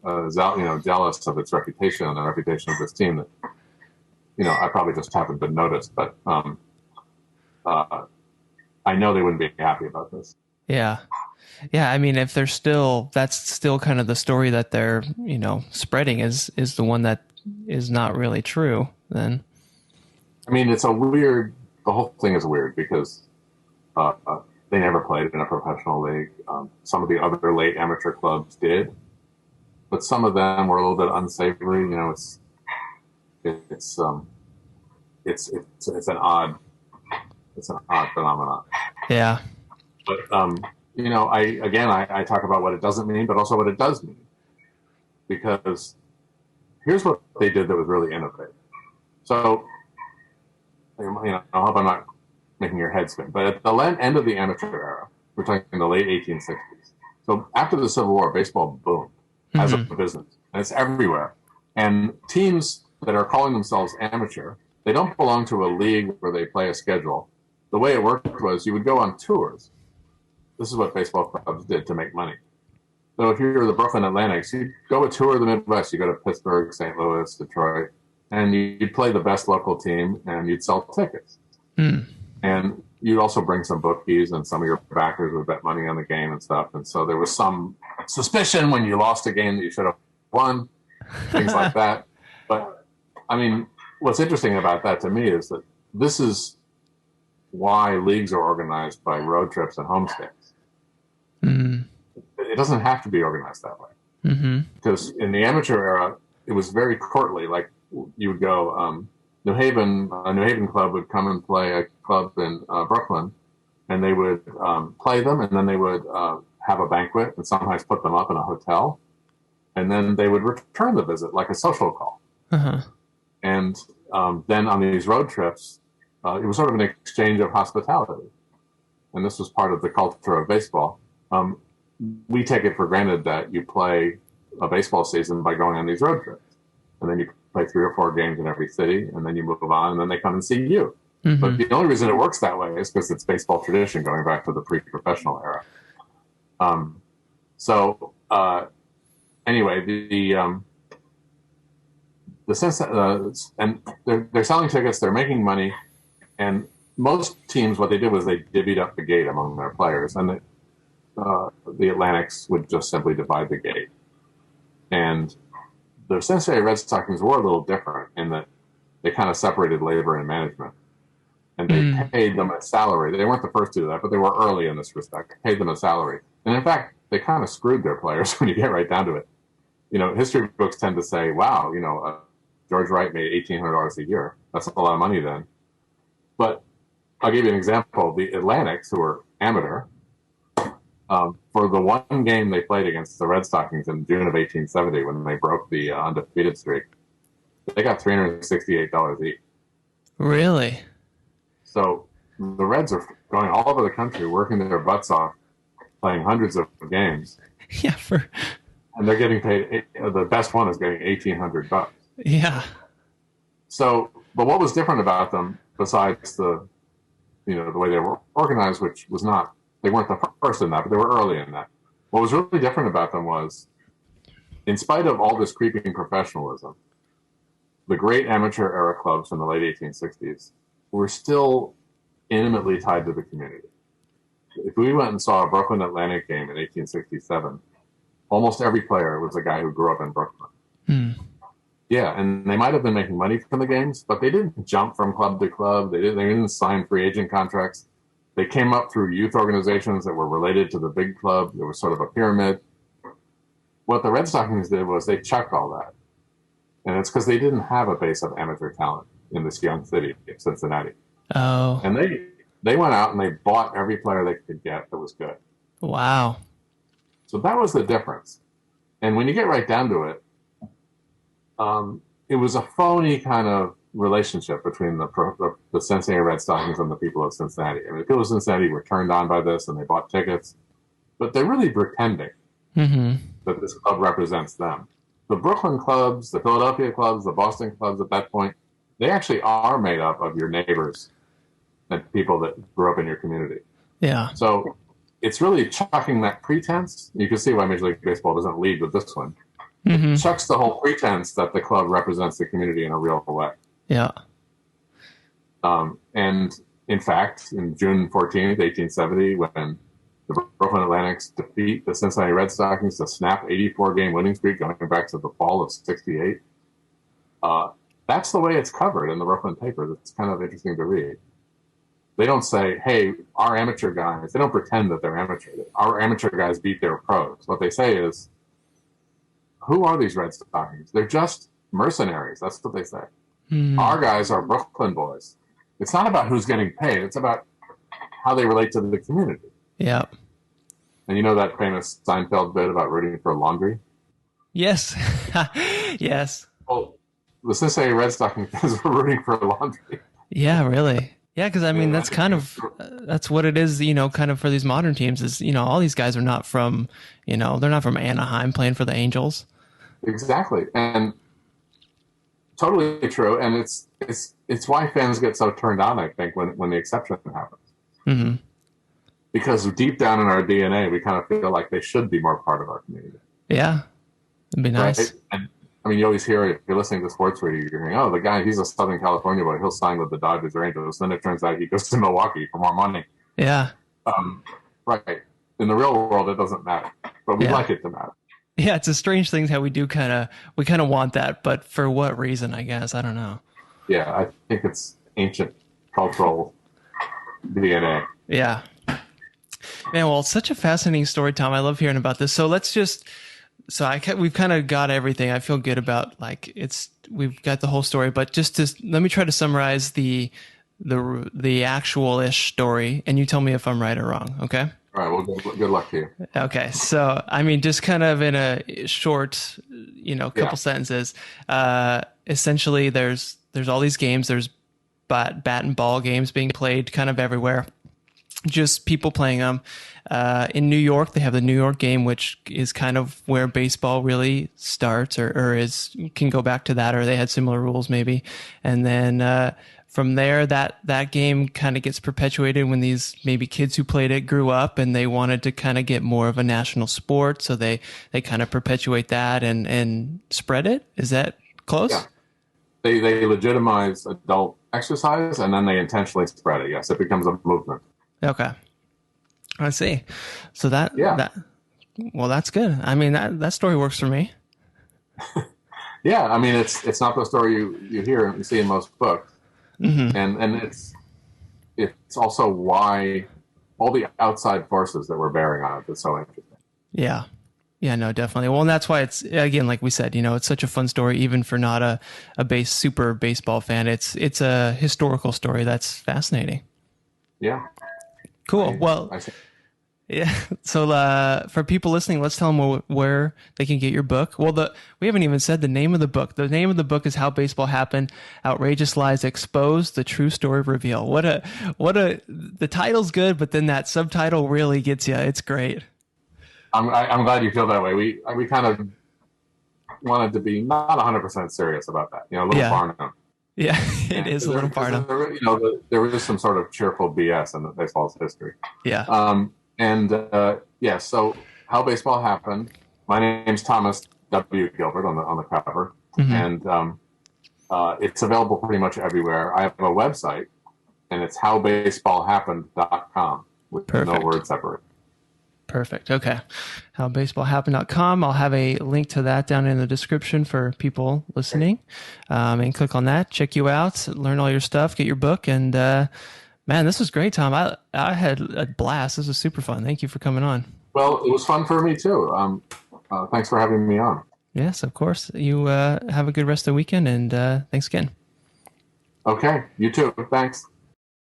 jealous of its reputation and the reputation of this team that I probably just haven't been noticed, but I know they wouldn't be happy about this. Yeah. Yeah, I mean, if that's still kind of the story that they're, spreading is the one that is not really true, then. I mean, the whole thing is weird because they never played in a professional league. Some of the other late amateur clubs did, but some of them were a little bit unsavory. It's an odd phenomenon. Yeah. But I talk about what it doesn't mean, but also what it does mean, because here's what they did that was really innovative. So, I hope I'm not making your head spin, but at the end of the amateur era, we're talking the late 1860s. So after the Civil War, baseball boomed as a business, and it's everywhere. And teams that are calling themselves amateur, they don't belong to a league where they play a schedule. The way it worked was you would go on tours. This is what baseball clubs did to make money. So if you're the Brooklyn Atlantics, you'd go a tour of the Midwest. You go to Pittsburgh, St. Louis, Detroit, and you'd play the best local team, and you'd sell tickets. And you'd also bring some bookies, and some of your backers would bet money on the game and stuff. And so there was some suspicion when you lost a game that you should have won, things like that. But, I mean, what's interesting about that to me is that this is why leagues are organized by road trips and homestays. It doesn't have to be organized that way. Because in the amateur era, it was very courtly. Like you would go, a New Haven club would come and play a club in Brooklyn, and they would play them, and then they would have a banquet and sometimes put them up in a hotel, and then they would return the visit like a social call. And then on these road trips, it was sort of an exchange of hospitality. And this was part of the culture of baseball. We take it for granted that you play a baseball season by going on these road trips. And then you play 3 or 4 games in every city, and then you move on, and then they come and see you. But the only reason it works that way is because it's baseball tradition going back to the pre-professional era. Anyway, the sense and they're selling tickets, they're making money, and most teams, what they did was they divvied up the gate among their players, and the Atlantics would just simply divide the gate. And the Cincinnati Red Stockings were a little different in that they kind of separated labor and management, and they paid them a salary. They weren't the first to do that, but they were early in this respect. Paid them a salary, and in fact, they kind of screwed their players when you get right down to it. History books tend to say, "Wow, George Wright made $1,800 a year. That's a lot of money then." But I'll give you an example. The Atlantics, who were amateur, for the one game they played against the Red Stockings in June of 1870, when they broke the undefeated streak, they got $368 each. Really? So the Reds are going all over the country, working their butts off, playing hundreds of games. Yeah, and they're getting paid. The best one is getting $1,800. Yeah. So, but what was different about them, besides the way they were organized, which was not, they weren't the first in that, but they were early in that. What was really different about them was, in spite of all this creeping professionalism, the great amateur era clubs from the late 1860s were still intimately tied to the community. If we went and saw a Brooklyn Atlantic game in 1867, almost every player was a guy who grew up in Brooklyn. Yeah, and they might have been making money from the games, but they didn't jump from club to club. They didn't sign free agent contracts. They came up through youth organizations that were related to the big club. There was sort of a pyramid. What the Red Stockings did was they chucked all that. And it's because they didn't have a base of amateur talent in this young city of Cincinnati. Oh. And they went out and they bought every player they could get that was good. Wow. So that was the difference. And when you get right down to it, it was a phony kind of relationship between the Cincinnati Red Stockings and the people of Cincinnati. I mean, the people of Cincinnati were turned on by this and they bought tickets, but they're really pretending that this club represents them. The Brooklyn clubs, the Philadelphia clubs, the Boston clubs at that point, they actually are made up of your neighbors and people that grew up in your community. Yeah. So it's really chucking that pretense. You can see why Major League Baseball doesn't lead with this one. It chucks the whole pretense that the club represents the community in a real way. Yeah. And in fact, in June 14th, 1870, when the Brooklyn Athletics defeat the Cincinnati Red Stockings to snap 84-game winning streak going back to the fall of 68, that's the way it's covered in the Brooklyn papers. It's kind of interesting to read. They don't say, hey, our amateur guys, they don't pretend that they're amateur. Our amateur guys beat their pros. What they say is, who are these Red Stockings? They're just mercenaries. That's what they say. Our guys are Brooklyn boys. It's not about who's getting paid. It's about how they relate to the community. Yeah. And you know that famous Seinfeld bit about rooting for laundry? Yes. Yes. Well, the Cincinnati Red Stockings were rooting for laundry. Yeah, really. Yeah, because I mean, that's kind of, that's what it is, kind of for these modern teams is, all these guys are not from, they're not from Anaheim playing for the Angels. Exactly. And totally true. And it's why fans get so turned on, I think, when the exception happens. Because deep down in our DNA, we kind of feel like they should be more part of our community. Yeah. It'd be nice. Right? And, I mean, you always hear, if you're listening to sports radio, you're hearing, oh, the guy, he's a Southern California boy. He'll sign with the Dodgers or Angels. Then it turns out he goes to Milwaukee for more money. Yeah. Right. In the real world, it doesn't matter. But we like it to matter. Yeah, it's a strange thing how we kind of want that. But for what reason, I guess? I don't know. Yeah, I think it's ancient cultural DNA. Yeah. Man, well, it's such a fascinating story, Tom. I love hearing about this. So we've kind of got everything. I feel good about we've got the whole story, but let me try to summarize the actual-ish story, and you tell me if I'm right or wrong. Okay. All right. Well, good luck to you. Okay. So, I mean, just kind of in a short, couple sentences, essentially there's all these games, there's bat and ball games being played kind of everywhere. Just people playing them. In New York, they have the New York game, which is kind of where baseball really starts, or can go back to that, or they had similar rules maybe. And then from there, that game kind of gets perpetuated when these maybe kids who played it grew up and they wanted to kind of get more of a national sport, so they kind of perpetuate that and spread it. Is that close? Yeah. They legitimize adult exercise and then they intentionally spread it. Yes, it becomes a movement. Okay. I see. So that's good. I mean, that story works for me. Yeah. I mean, it's not the story you hear and you see in most books. And it's also why all the outside forces that we're bearing on it is so interesting. Yeah. Yeah, no, definitely. Well, and that's why it's, again, like we said, it's such a fun story, even for not a super baseball fan. It's a historical story that's fascinating. Yeah. Cool. Yeah. So for people listening, let's tell them where they can get your book. Well, we haven't even said the name of the book. The name of the book is How Baseball Happened: Outrageous Lies Exposed, the True Story Revealed. The title's good, but then that subtitle really gets you. It's great. I'm glad you feel that way. We kind of wanted to be not 100% serious about that. A little Barnum. Yeah, it is a little Barnum. There is some sort of cheerful BS in baseball's history. Yeah. So How Baseball Happened. My name's Thomas W. Gilbert on the cover, and it's available pretty much everywhere. I have a website, and it's howbaseballhappened.com with no word separate. Perfect. Okay. Howbaseballhappened.com. I'll have a link to that down in the description for people listening. And click on that, check you out, learn all your stuff, get your book. And man, this was great, Tom. I had a blast. This was super fun. Thank you for coming on. Well, it was fun for me too. Thanks for having me on. Yes, of course. You have a good rest of the weekend, and thanks again. Okay. You too. Thanks.